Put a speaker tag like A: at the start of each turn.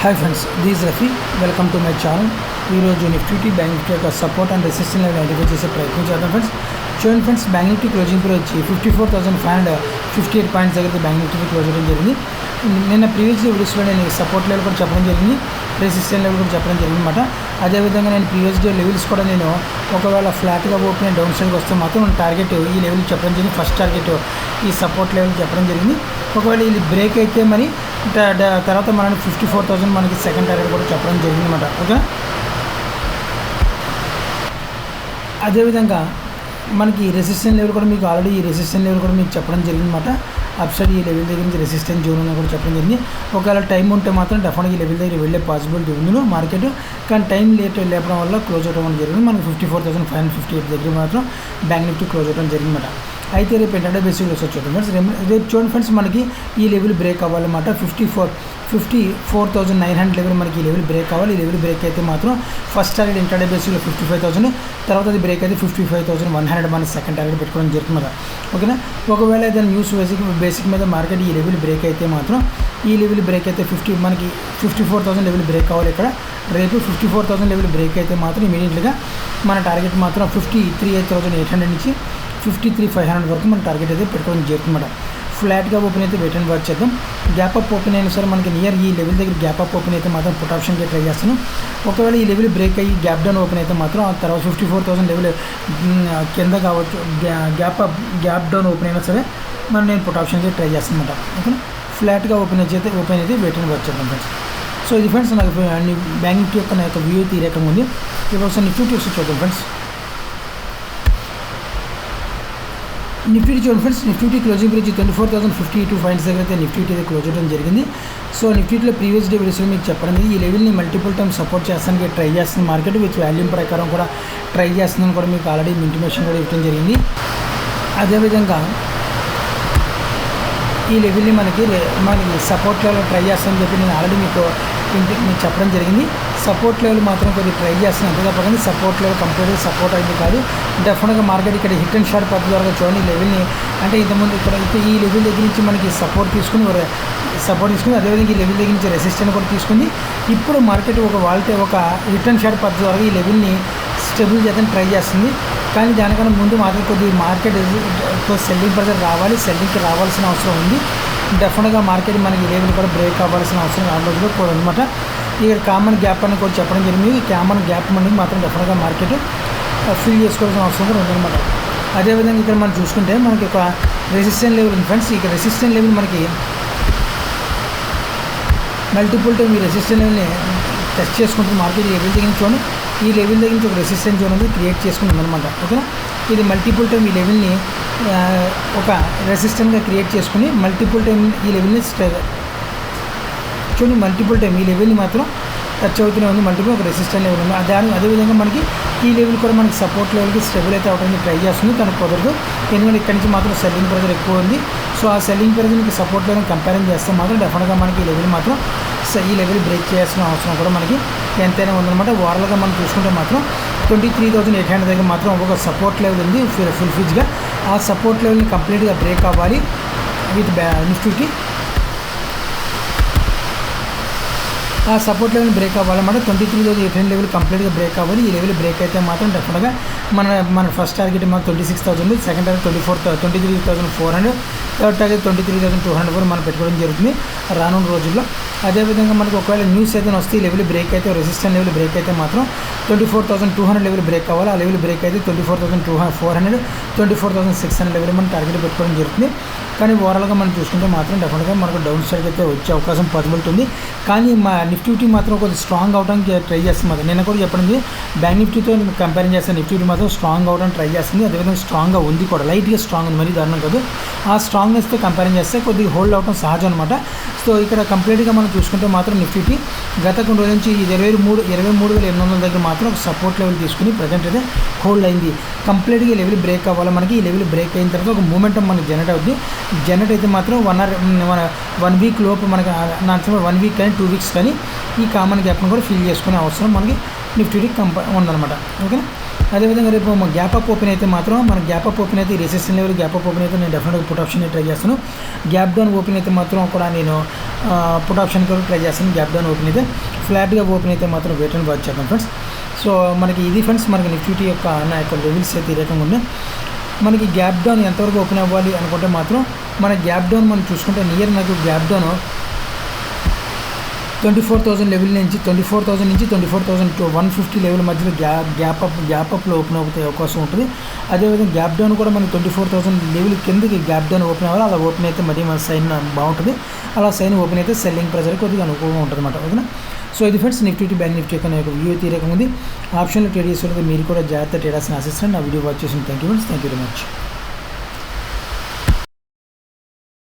A: Hi friends, this Rafi. Welcome to my channel. ఈరోజు Nifty bank Nifty యొక్క support and resistance level identify చేసే ప్రయత్నం చేద్దాం ఫ్రెండ్స్. చూడండి friends, bank Nifty closing price వచ్చి 54,558 పాయింట్స్ దగ్గర బ్యాంక్ నిఫ్టీ క్లోజ్ చేయడం జరిగింది. నిన్న ప్రీవియస్ వీడియోస్లో నేను సపోర్ట్ లెవెల్ కూడా చెప్పడం జరిగింది, రెసిస్టెన్స్ లెవెల్ కూడా చెప్పడం జరిగింది అనమాట. అదేవిధంగా నేను ప్రీవియస్ డే లెవెల్స్ కూడా నేను ఒకవేళ ఫ్లాట్గా ఓపెన్ డౌన్ సైడ్కి వస్తే మాత్రం మన టార్గెట్ ఈ లెవెల్ చెప్పడం జరిగింది. ఫస్ట్ టార్గెట్ ఈ సపోర్ట్ లెవెల్ చెప్పడం జరిగింది. ఒకవేళ ఇది బ్రేక్ అయితే మరి తర్వాత మనకి 54,000 మనకి సెకండ్ టార్గెట్ కూడా చెప్పడం జరిగింది అనమాట. ఓకే, అదేవిధంగా మనకి రెసిస్టెన్స్ లెవెల్ కూడా మీకు ఆల్రెడీ ఈ రెసిస్టెన్స్ లెవెల్ కూడా మీకు చెప్పడం జరిగిందన్నమాట. అప్సైడ్ ఈ లెవెల్ దగ్గర నుంచి రెసిస్టెన్స్ జోన్ అని కూడా చెప్పడం జరిగింది. ఒకవేళ టైం ఉంటే మాత్రం డెఫినెట్గా ఈ లెవెల్ దగ్గర వెళ్ళే పాసిబిలిటీ ఉంది మార్కెట్. కానీ టైం లేపడం వల్ల క్లోజ్ అవడం జరిగింది. మనకి 54,558 దగ్గర మాత్రం బ్యాంక్ నిఫ్టీ క్లోజ్ అవడం జరిగిందన్నమాట. అయితే రేపు ఇంటర్డే బేసిక్ వచ్చి చూద్దాం ఫ్రెండ్స్. రేపు చూడండి ఫ్రెండ్స్, మనకి ఈ లెవెల్ బ్రేక్ అవ్వాలన్నమాట. 54,900 లెవెల్ మనకి ఈ లెవెల్ బ్రేక్ అవ్వాలి. ఈ లెవెల్ బ్రేక్ అయితే మాత్రం ఫస్ట్ టార్గెట్ ఇంటర్డే బేసిక్లో 55,000, తర్వాత అది బ్రేక్ అయితే 55,100 మన సెకండ్ టార్గెట్ పెట్టుకోవడం జరుగుతుంది. ఓకేనా, ఒకవేళ ఏదైనా న్యూస్ బేసిక్ మీద మార్కెట్ ఈ లెవెల్ బ్రేక్ అయితే మాత్రం ఈ లెవెల్ బ్రేక్ అయితే మనకి 54,000 లెవెల్ బ్రేక్ అవ్వాలి. ఇక్కడ రేపు 54,000 లెవెల్ బ్రేక్ అయితే మాత్రం ఇమీడియట్గా మన టార్గెట్ మాత్రం 53,800 నుంచి 53,500 వరకు మన టార్గెట్ అయితే పెట్టుకోవడం జరుగుతుందన్నమాట. ఫ్లాట్గా ఓపెన్ అయితే వెయిట్ అండ్ వాచ్ చేద్దాం. గ్యాప్ అప్ ఓపెన్ అయినా సరే మనకి నియర్ ఈ లెవెల్ దగ్గర గ్యాప్ అప్ ఓపెన్ అయితే మాత్రం పుట్ ఆప్షన్కి ట్రై చేస్తాను. ఒకవేళ ఈ లెవెల్ బ్రేక్ అయ్యి గ్యాప్ డౌన్ ఓపెన్ అయితే మాత్రం ఆ తర్వాత 54,000 లెవెల్ కింద కావచ్చు, గ్యాప్ డౌన్ ఓపెన్ అయినా సరే నేను పుట్ ఆప్షన్కి ట్రై చేస్తాను అనమాట. ఓకేనా, ఫ్లాట్గా ఓపెన్ అయితే వెయిట్ అండ్ వాచ్ చేద్దాం ఫ్రెండ్స్. సో ఇది ఫ్రెండ్స్, నాకు బ్యాంక్ నిఫ్టీ యొక్క నా యొక్క వ్యూ అయితే ఈ రకంగా ఉంది. ఇప్పుడు ఒకసారి నిఫ్టీ వచ్చి చూద్దాం ఫ్రెండ్స్. నిఫ్టీ చూడండి friends, Nifty closing price 24,052 points దగ్గర అయితే నిఫ్టీ అయితే క్లోజ్ చేయడం జరిగింది. సో నిఫ్టీలో ప్రీవియస్ డే వీడియోస్లో మీకు చెప్పడం ఈ లెవెల్ని మల్టిపుల్ టైమ్ సపోర్ట్ చేస్తానికి ట్రై చేస్తుంది మార్కెట్. విత్ వాల్యూమ్ ప్రకారం కూడా ట్రై చేస్తుందని కూడా మీకు ఆల్రెడీ ఇంటిమేషన్ కూడా ఇవ్వడం జరిగింది. అదేవిధంగా ఈ లెవెల్ని మనకి సపోర్ట్ లెవెల్ ట్రై చేస్తామని చెప్పి నేను ఆల్రెడీ మీకు చెప్పడం జరిగింది. సపోర్ట్ లెవెల్ మాత్రం కొద్దిగా ట్రై చేస్తున్నాను, అంతే తప్ప కానీ సపోర్ట్ లెవెల్ కంప్లీట్గా సపోర్ట్ అయింది కాదు. డెఫినెట్గా మార్కెట్ ఇక్కడ హిట్ అండ్ షార్ట్ పద్ధతి ద్వారా చూడండి ఈ లెవెల్ని. అంటే ఇంతకుముందు ఇక్కడ ఈ లెవెల్ దగ్గర నుంచి మనకి సపోర్ట్ తీసుకుని అదేవిధంగా ఈ లెవెల్ దగ్గర నుంచి రెసిస్టెన్స్ కూడా తీసుకుంది. ఇప్పుడు మార్కెట్ ఒక హిట్ అండ్ షార్ట్ పద్ధతి ద్వారా ఈ లెవెల్ని స్టెబుల్ చేయడానికి ట్రై చేస్తుంది. కానీ దానికన్నా ముందు మాత్రం కొద్దిగా మార్కెట్ సెల్లింగ్ ప్రెజర్ సెల్లింగ్కి రావాల్సిన అవసరం ఉంది. డెఫినెట్గా మార్కెట్ మనకి ఈ లెవెల్ కూడా బ్రేక్ అవ్వాల్సిన అవసరం రాబోతుందో కూడా అనమాట. ఇక్కడ కామన్ గ్యాప్ అని కూడా చెప్పడం జరిగింది. ఈ కామన్ గ్యాప్ మనకి మాత్రం డెఫినెట్గా మార్కెట్ ఫిల్ చేసుకోవాల్సిన అవసరం కూడా ఉందన్నమాట. అదేవిధంగా ఇక్కడ మనం చూసుకుంటే మనకి ఒక రెసిస్టెన్స్ లెవెల్ ఉంది ఫ్రెండ్స్. ఇక రెసిస్టెన్స్ లెవెల్ మనకి మల్టిపుల్ టైం ఈ రెసిస్టెన్స్ లెవెల్ని టెస్ట్ చేసుకుంటుంది మార్కెట్. ఈ లెవెల్ దగ్గర నుంచి చూడండి, ఈ లెవెల్ దగ్గర నుంచి ఒక రెసిస్టెన్స్ జోన్ అనేది క్రియేట్ చేసుకుంటుంది అనమాట. ఓకేనా, ఇది మల్టిపుల్ టైం ఈ లెవెల్ని ఒక రెసిస్టెంట్గా క్రియేట్ చేసుకుని మల్టిపుల్ టైం ఈ లెవెల్ని చూడండి, మల్టిపుల్ టైం ఈ లెవెల్ని మాత్రం టచ్ అవుతూనే ఉంది. మల్టిపుల్ ఒక రెసిస్టెంట్ లెవెల్ ఉంది. అదేవిధంగా మనకి ఈ లెవెల్ కూడా మనకి సపోర్ట్ లెవెల్కి స్టెబుల్ అయితే అవడానికి ట్రై చేస్తుంది, తనకు కుదరదు. ఎందుకంటే ఇక్కడ నుంచి మాత్రం సెల్లింగ్ ప్రెజర్ ఎక్కువ ఉంది. సో ఆ సెల్లింగ్ ప్రెజర్కి సపోర్ట్ లెవెల్ కంపేరింగ్ చేస్తే మాత్రం డెఫినెట్గా మనకి ఈ లెవెల్ మాత్రం ఈ లెవెల్ బ్రేక్ చేయాల్సిన అవసరం కూడా మనకి ఎంతైనా ఉందన్నమాట. ఓవరాల్గా మనం చూసుకుంటే మాత్రం 23,800 దగ్గర మాత్రం ఒక సపోర్ట్ లెవెల్ ఉంది ఫుల్ ఫిజ్గా. ఆ సపోర్ట్ లెవెల్ని కంప్లీట్గా బ్రేక్ అవ్వాలి విత్ నిఫ్టీకి. ఆ సపోర్ట్ లెవెల్ బ్రేక్ అవ్వాలన్నమాట. 23,800 లెవెల్ కంప్లీట్గా బ్రేక్ అవ్వాలి. ఈ లెవెల్ బ్రేక్ అయితే మాత్రం డెఫినెట్గా మన ఫస్ట్ టార్గెట్ మాత్రం 26,000, సెకండ్ టార్గెట్ 23,400, థర్డ్ టార్గెట్ 23,200 కూడా మనం పెట్టుకోవడం జరుగుతుంది రానున్న రోజుల్లో. అదేవిధంగా మనకు ఒకవేళ న్యూస్ ఏదైనా వస్తే ఈ లెవెల్ బ్రేక్ అయితే రెసిస్టెన్స్ లెవెల్ బ్రేక్ అయితే మాత్రం 24,200 లెవెల్ బ్రేక్ అవ్వాలి. ఆ లెవెల్ బ్రేక్ అయితే 24,400, 24,600 లెవెల్ మనం టార్గెట్ పెట్టుకోవడం జరుగుతుంది. కానీ ఓవరాల్గా మనం చూసుకుంటే మాత్రం డెఫినెట్గా మనకు డౌన్ సైడ్ అయితే వచ్చే అవకాశం పాసిబిలిటీ ఉంది. కానీ మా నిఫ్టీ మాత్రం కొంచెం స్ట్రాంగ్ అవడానికి ట్రై చేస్తుంది. నేను కూడా చెప్పండి, బ్యాంక్ నిఫ్టీతో కంపేర్ చేస్తాను, నిఫ్టీ మాత్రం స్ట్రాంగ్ అవడానికి ట్రై చేస్తుంది. అదేవిధంగా స్ట్రాంగ్గా ఉంది కూడా, లైట్గా స్ట్రాంగ్ ఉంది, మరీ దారుణం కాదు. ఆ స్ట్రాంగ్నెస్తో కంపేర్ చేస్తే కొద్దిగా హోల్డ్ అవడం సహజం అనమాట. సో ఇక్కడ కంప్లీట్గా మనం చూసుకుంటే మాత్రం నిఫ్టీ గత కొన్ని రోజుల నుంచి 23,800 దగ్గర మాత్రం ఒక సపోర్ట్ లెవెల్ తీసుకుని ప్రజెంట్ అయితే హోల్డ్ అయింది. కంప్లీట్గా ఈ లెవెల్ బ్రేక్ అవ్వాలి. మనకి ఈ లెవెల్ బ్రేక్ అయిన తర్వాత ఒక మూమెంటం మనకి జనరేట్ అవుద్ది. జనరేట్ అయితే మాత్రం 1 వీక్ లోపు మనకి నాకు 1 వీక్ కానీ 2 వీక్స్ కానీ ఈ కామన్ గ్యాప్ను కూడా ఫిల్ చేసుకునే అవసరం మనకి నిఫ్టీకి ఉందన్నమాట. ఓకేనా, అదేవిధంగా రేపు గ్యాప్ అప్ ఓపెన్ అయితే మాత్రం మన గ్యాప్ అప్ ఓపెన్ అయితే resistance level gap up open అయితే నేను డెఫినెట్గా పుట్ ఆప్షన్ ట్రై చేస్తాను. గ్యాప్ డౌన్ ఓపెన్ అయితే మాత్రం కూడా నేను పుట్ ఆప్షన్ కూడా ట్రై చేస్తాను. గ్యాప్ డౌన్ ఓపెన్ అయితే ఫ్లాట్గా ఓపెన్ అయితే మాత్రం వెయిట్ అండ్ వాచ్ చేద్దాం ఫ్రెండ్స్. సో మనకి ఇది ఫ్రెండ్స్ మనకి నిఫ్టీ యొక్క నా యొక్క లెవెల్స్ అయితే ఈ రకంగా ఉన్నాయి. మనకి గ్యాప్ డౌన్ ఎంతవరకు ఓపెన్ అవ్వాలి అనుకుంటే మాత్రం మన గ్యాప్ డౌన్ మనం చూసుకుంటే నియర్ నాకు గ్యాప్ డౌన్ 24,000 లెవెల్ నుంచి 24,000 నుంచి 24,150 లెవెల్ మధ్యలో గ్యాప్ అప్లో ఓపెన్ అవుతాయి అవకాశం ఉంటుంది. అదేవిధంగా గ్యాప్ డౌన్ కూడా మనకి 24,000 లెవెల్ కిందకి గ్యాప్ డౌన్ ఓపెన్ అవ్వాలి. అలా ఓపెన్ అయితే మరీ మన సైన్ బాగుంటుంది. అలా సైన్ ఓపెన్ అయితే సెల్లింగ్ ప్రెజర్ కొద్దిగా అనుకూలంగా ఉంటుంది అన్నమాట. ఓకేనా. సో ఇది ఫ్రెండ్స్ నిఫ్టీ బ్యాంక్ నిఫ్టీ యొక్క వ్యూ అయితే ఈ రకంగా ఉంది. ఆప్షన్లో ట్రేడ్ చేసేది మీరు కూడా జాగ్రత్త ట్రేడర్స్ని ఆశిస్తాను. నా వీడియో వాచ్ చేసిన thank you friends. Thank you very much.